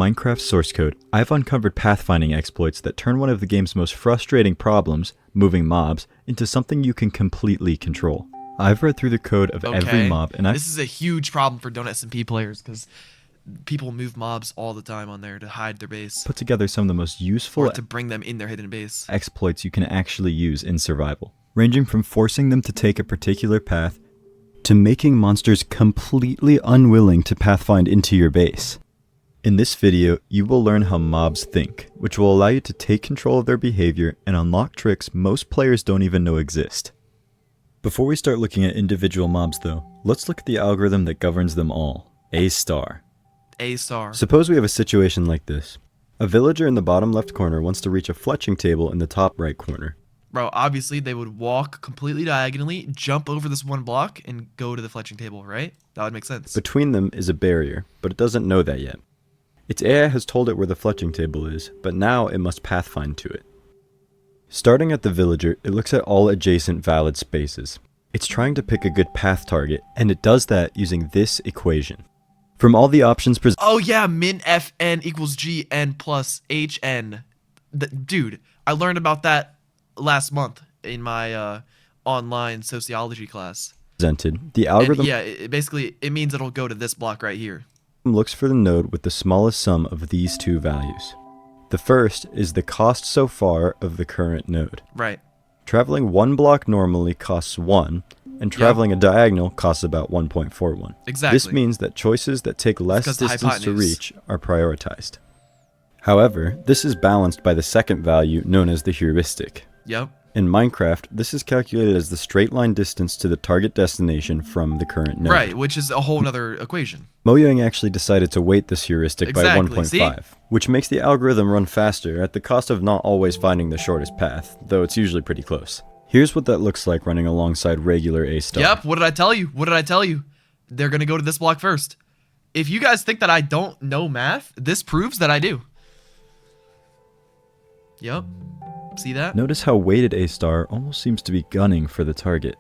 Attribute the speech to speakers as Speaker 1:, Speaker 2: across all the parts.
Speaker 1: Minecraft source code, I've uncovered pathfinding exploits that turn one of the game's most frustrating problems, moving mobs, into something you can completely control. I've read through the code of every mob, and
Speaker 2: this is a huge problem for Donut SMP players because people move mobs all the time on there to hide their base.
Speaker 1: Put together some of the most useful
Speaker 2: or to bring them in their hidden base.
Speaker 1: Exploits you can actually use in survival, ranging from forcing them to take a particular path to making monsters completely unwilling to pathfind into your base. In this video, you will learn how mobs think, which will allow you to take control of their behavior and unlock tricks most players don't even know exist. Before we start looking at individual mobs though, let's look at the algorithm that governs them all, A star.
Speaker 2: A star.
Speaker 1: Suppose we have a situation like this. A villager in the bottom left corner wants to reach a fletching table in the top right corner.
Speaker 2: Bro, obviously they would walk completely diagonally, jump over this one block, and go to the fletching table, right? That would make sense.
Speaker 1: Between them is a barrier, but it doesn't know that yet. Its AI has told it where the fletching table is, but now it must pathfind to it. Starting at the villager, it looks at all adjacent valid spaces. It's trying to pick a good path target, and it does that using this equation. From all the options presented...
Speaker 2: Oh yeah, min fn equals gn plus hn. Dude, I learned about that last month in my online sociology class.
Speaker 1: The algorithm...
Speaker 2: And yeah, basically, it means it'll go to this block right here.
Speaker 1: Looks for the node with the smallest sum of these two values. The first is the cost so far of the current node.
Speaker 2: Right.
Speaker 1: Traveling one block normally costs 1, and traveling a diagonal costs about 1.41.
Speaker 2: Exactly.
Speaker 1: This means that choices that take less distance to reach are prioritized. However, this is balanced by the second value known as the heuristic.
Speaker 2: Yep.
Speaker 1: In Minecraft, this is calculated as the straight line distance to the target destination from the current node.
Speaker 2: Right, which is a whole nother equation.
Speaker 1: Mojang actually decided to weight this heuristic by 1.5,
Speaker 2: See?
Speaker 1: which makes the algorithm run faster at the cost of not always finding the shortest path, though it's usually pretty close. Here's what that looks like running alongside regular A star.
Speaker 2: Yep, what did I tell you? What did I tell you? They're going to go to this block first. If you guys think that I don't know math, this proves that I do. Yep. See that?
Speaker 1: Notice how weighted A star almost seems to be gunning for the target.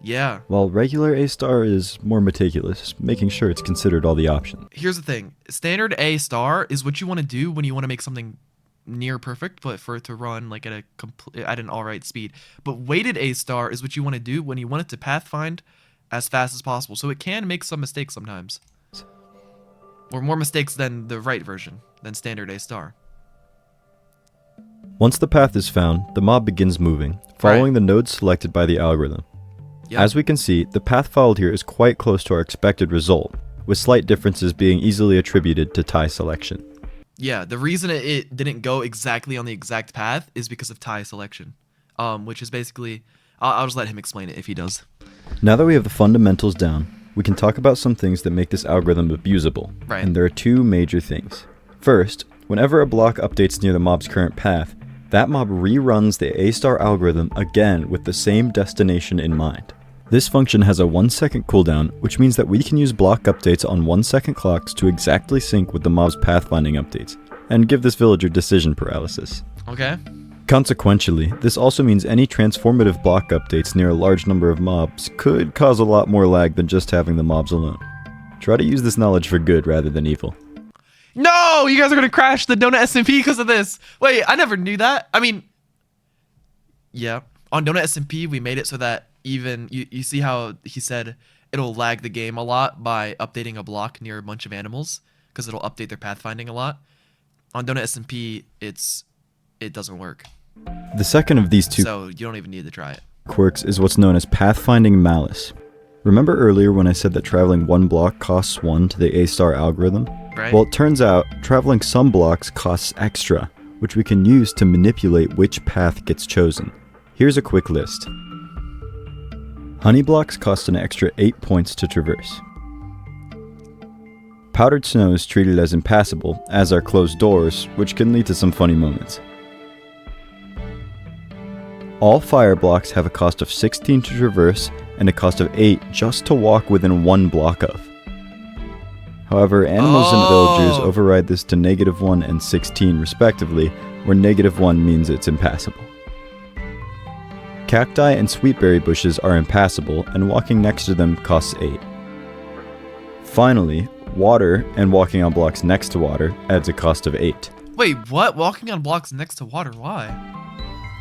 Speaker 2: Yeah.
Speaker 1: While regular A star is more meticulous, making sure it's considered all the options.
Speaker 2: Here's the thing. Standard A star is what you want to do when you want to make something near perfect, but for it to run like at an alright speed. But weighted A star is what you want to do when you want it to pathfind as fast as possible. So it can make some mistakes sometimes. Or more mistakes than the right version, than standard A star.
Speaker 1: Once the path is found, the mob begins moving, following the node selected by the algorithm. Yep. As we can see, the path followed here is quite close to our expected result, with slight differences being easily attributed to tie selection.
Speaker 2: Yeah, the reason it didn't go exactly on the exact path is because of tie selection, which is basically... I'll just let him explain it if he does.
Speaker 1: Now that we have the fundamentals down, we can talk about some things that make this algorithm abusable, and there are two major things. First, whenever a block updates near the mob's current path, that mob reruns the A star algorithm again with the same destination in mind. This function has a 1-second cooldown, which means that we can use block updates on 1-second clocks to exactly sync with the mob's pathfinding updates, and give this villager decision paralysis.
Speaker 2: Okay.
Speaker 1: Consequentially, this also means any transformative block updates near a large number of mobs could cause a lot more lag than just having the mobs alone. Try to use this knowledge for good rather than evil.
Speaker 2: No, you guys are going to crash the Donut SMP because of this. Wait, I never knew that. I mean, yeah. On Donut SMP, we made it so that even, you see how he said it'll lag the game a lot by updating a block near a bunch of animals because it'll update their pathfinding a lot. On Donut SMP, it doesn't work.
Speaker 1: The second of these two
Speaker 2: so you don't even need to try it.
Speaker 1: Quirks is what's known as pathfinding malice. Remember earlier when I said that traveling one block costs 1 to the A star algorithm?
Speaker 2: Right.
Speaker 1: Well, it turns out traveling some blocks costs extra, which we can use to manipulate which path gets chosen. Here's a quick list. Honey blocks cost an extra 8 points to traverse. Powdered snow is treated as impassable, as are closed doors, which can lead to some funny moments. All fire blocks have a cost of 16 to traverse and a cost of 8 just to walk within 1 block of. However, animals and villagers override this to -1 and 16 respectively, where -1 means it's impassable. Cacti and sweetberry bushes are impassable, and walking next to them costs 8. Finally, Water and walking on blocks next to water adds a cost of 8.
Speaker 2: Wait, what? Walking on blocks next to water, why?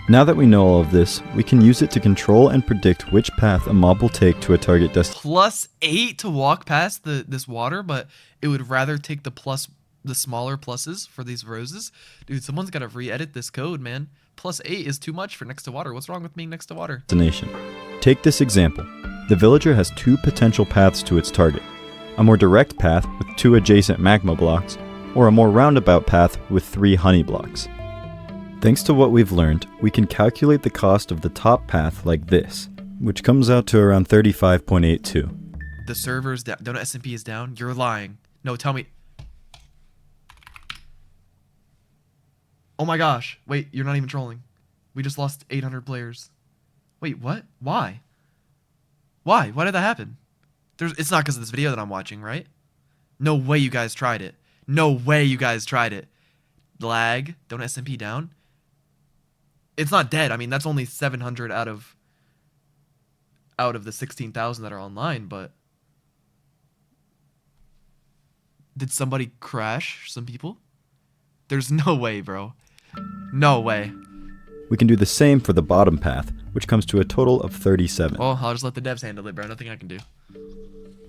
Speaker 1: Now that we know all of this, we can use it to control and predict which path a mob will take to a target destination.
Speaker 2: +8 to walk past this water, but it would rather take the smaller pluses for these roses. Dude, someone's got to re-edit this code, man. +8 is too much for next to water. What's wrong with being next to water?
Speaker 1: Take this example. The villager has 2 potential paths to its target. A more direct path with 2 adjacent magma blocks, or a more roundabout path with 3 honey blocks. Thanks to what we've learned, we can calculate the cost of the top path like this, which comes out to around 35.82.
Speaker 2: The server's down. Donut SMP is down? You're lying. No, tell me. Oh my gosh. Wait, you're not even trolling. We just lost 800 players. Wait, what? Why? Why? Why did that happen? It's not because of this video that I'm watching, right? No way you guys tried it. No way you guys tried it. Lag. Donut SMP down. It's not dead. I mean, that's only 700 out of the 16,000 that are online, but did somebody crash some people? There's no way, bro. No way.
Speaker 1: We can do the same for the bottom path, which comes to a total of 37.
Speaker 2: Well, I'll just let the devs handle it, bro. Nothing I can do.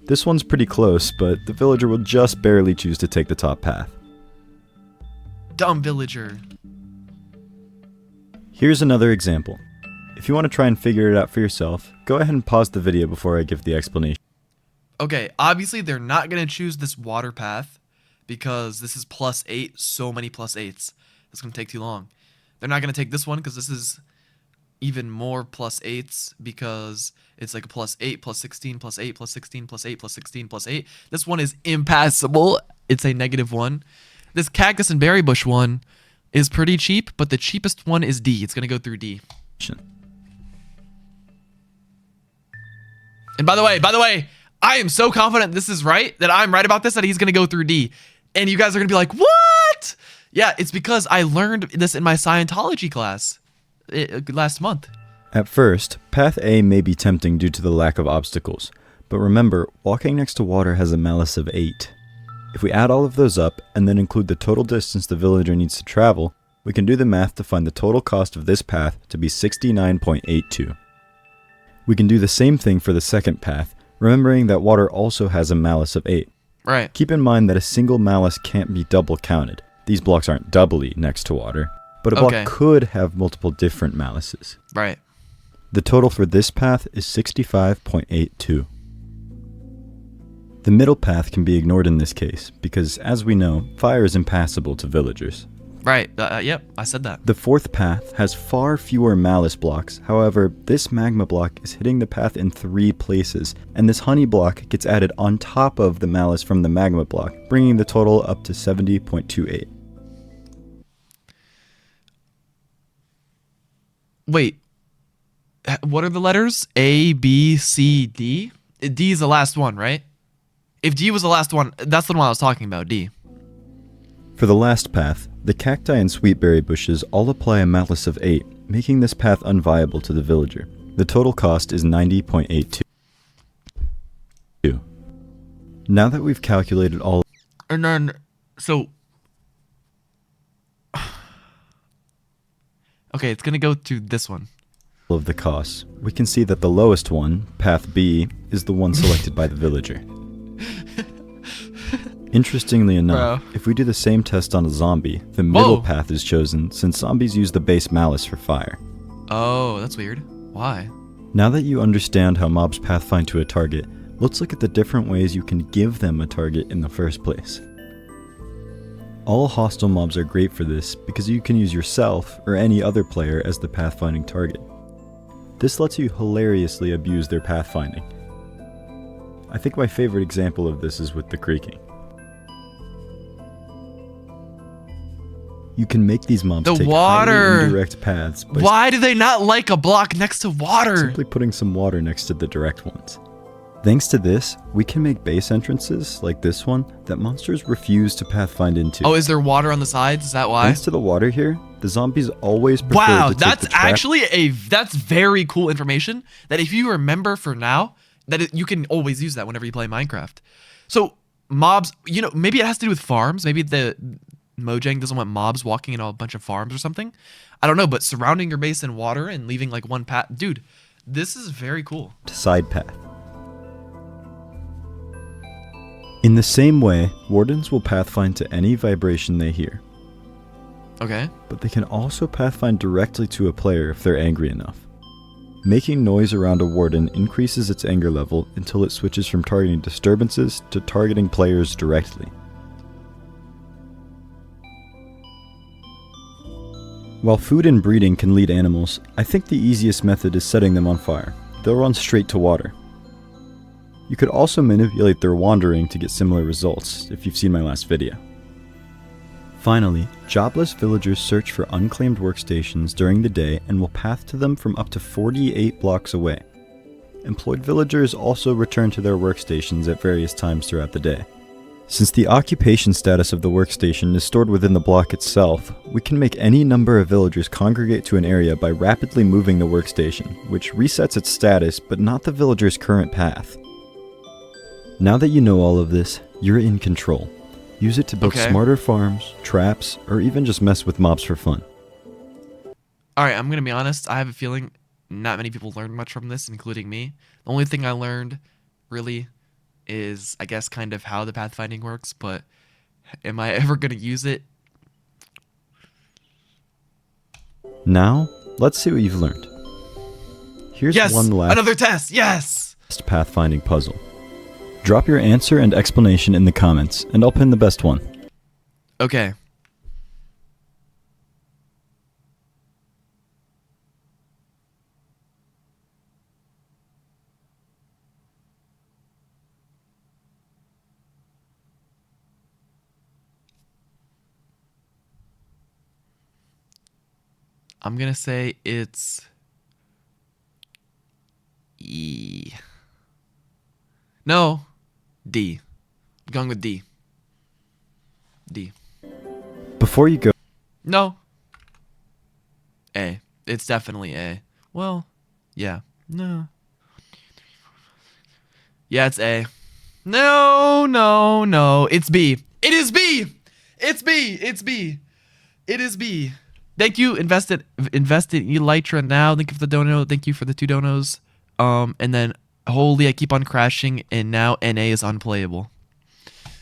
Speaker 1: This one's pretty close, but the villager will just barely choose to take the top path.
Speaker 2: Dumb villager.
Speaker 1: Here's another example. If you want to try and figure it out for yourself, go ahead and pause the video before I give the explanation.
Speaker 2: Okay, obviously they're not going to choose this water path because this is +8, so many +8s. It's going to take too long. They're not going to take this one because this is even more +8s because it's like a +8, +16, +8, +16, +8, +16, +8. This one is impassable. It's a -1. This cactus and berry bush one is pretty cheap, but the cheapest one is D. It's going to go through D. And by the way, I am so confident this is right, that I'm right about this, that he's going to go through D. And you guys are going to be like, what? Yeah, it's because I learned this in my Scientology class last month.
Speaker 1: At first, path A may be tempting due to the lack of obstacles. But remember, walking next to water has a malus of 8. If we add all of those up, and then include the total distance the villager needs to travel, we can do the math to find the total cost of this path to be 69.82. We can do the same thing for the second path, remembering that water also has a malus of 8.
Speaker 2: Right.
Speaker 1: Keep in mind that a single malus can't be double counted. These blocks aren't doubly next to water, but a block could have multiple different maluses.
Speaker 2: Right.
Speaker 1: The total for this path is 65.82. The middle path can be ignored in this case, because as we know, fire is impassable to villagers.
Speaker 2: Right, yep, I said that.
Speaker 1: The fourth path has far fewer malus blocks, however, this magma block is hitting the path in 3 places, and this honey block gets added on top of the malus from the magma block, bringing the total up to 70.28.
Speaker 2: Wait, what are the letters? A, B, C, D? D is the last one, right? If D was the last one, that's the one I was talking about, D.
Speaker 1: For the last path, the cacti and sweetberry bushes all apply a malus of 8, making this path unviable to the villager. The total cost is 90.82. Now that we've calculated all...
Speaker 2: And then, so... Okay, it's gonna go to this one.
Speaker 1: ...of the costs, we can see that the lowest one, path B, is the one selected by the villager. Interestingly enough, if we do the same test on a zombie, the middle path is chosen since zombies use the base malus for fire.
Speaker 2: Oh, that's weird. Why?
Speaker 1: Now that you understand how mobs pathfind to a target, let's look at the different ways you can give them a target in the first place. All hostile mobs are great for this because you can use yourself or any other player as the pathfinding target. This lets you hilariously abuse their pathfinding. I think my favorite example of this is with the creaking. You can make these mobs take highly indirect paths.
Speaker 2: Why do they not like a block next to water?
Speaker 1: Simply putting some water next to the direct ones. Thanks to this, we can make base entrances, like this one, that monsters refuse to pathfind into.
Speaker 2: Oh, is there water on the sides? Is that why?
Speaker 1: Thanks to the water here, the zombies always prefer to take the trap.
Speaker 2: Actually that's very cool information, that if you remember for now, that you can always use that whenever you play Minecraft. So mobs, you know, maybe it has to do with farms. Maybe the Mojang doesn't want mobs walking in a bunch of farms or something. I don't know, but surrounding your base in water and leaving like one path. Dude, this is very cool.
Speaker 1: Side path. In the same way, wardens will pathfind to any vibration they hear.
Speaker 2: Okay.
Speaker 1: But they can also pathfind directly to a player if they're angry enough. Making noise around a warden increases its anger level until it switches from targeting disturbances to targeting players directly. While food and breeding can lead animals, I think the easiest method is setting them on fire. They'll run straight to water. You could also manipulate their wandering to get similar results, if you've seen my last video. Finally, jobless villagers search for unclaimed workstations during the day and will path to them from up to 48 blocks away. Employed villagers also return to their workstations at various times throughout the day. Since the occupation status of the workstation is stored within the block itself, we can make any number of villagers congregate to an area by rapidly moving the workstation, which resets its status but not the villager's current path. Now that you know all of this, you're in control. Use it to build smarter farms, traps, or even just mess with mobs for fun.
Speaker 2: Alright, I'm going to be honest. I have a feeling not many people learned much from this, including me. The only thing I learned, really, is, I guess, kind of how the pathfinding works, but am I ever going to use it?
Speaker 1: Now, let's see what you've learned. Here's one last
Speaker 2: another test! Yes!
Speaker 1: pathfinding puzzle. Drop your answer and explanation in the comments, and I'll pin the best one.
Speaker 2: Okay. I'm gonna say it's E. No. D. I'm going with D. D.
Speaker 1: Before you go...
Speaker 2: No. A. It's definitely A. Well, yeah. No. Yeah, it's A. No, no, no. It's B. It is B! It's B! It's B! It is B. Thank you. Invest in Elytra now. Thank you for the dono. Thank you for the 2 donos. And then holy, I keep on crashing, and now NA is unplayable.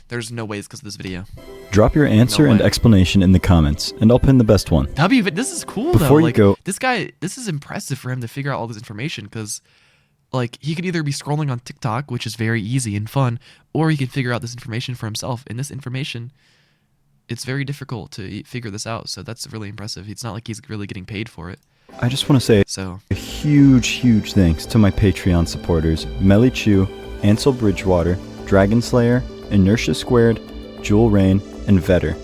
Speaker 2: There's no ways because of this video.
Speaker 1: Drop your answer and explanation in the comments, and I'll pin the best one.
Speaker 2: W, this is cool
Speaker 1: Before
Speaker 2: though.
Speaker 1: you go,
Speaker 2: this guy, this is impressive for him to figure out all this information, because like he could either be scrolling on TikTok, which is very easy and fun, or he can figure out this information for himself. And this information, it's very difficult to figure this out. So that's really impressive. It's not like he's really getting paid for it.
Speaker 1: I just want to say a huge thanks to my Patreon supporters, Melly Chu, Ansel Bridgewater, Dragon Slayer, Inertia Squared, Jewel Rain, and Vetter.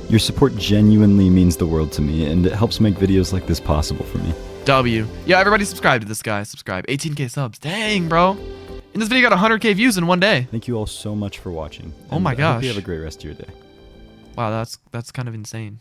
Speaker 1: Your support genuinely means the world to me, and it helps make videos like this possible for me.
Speaker 2: W. Yeah, everybody subscribe to this guy. Subscribe. 18k subs. Dang, bro. And this video got 100k views in one day.
Speaker 1: Thank you all so much for watching.
Speaker 2: Oh my gosh.
Speaker 1: I hope you have a great rest of your day.
Speaker 2: Wow, that's kind of insane.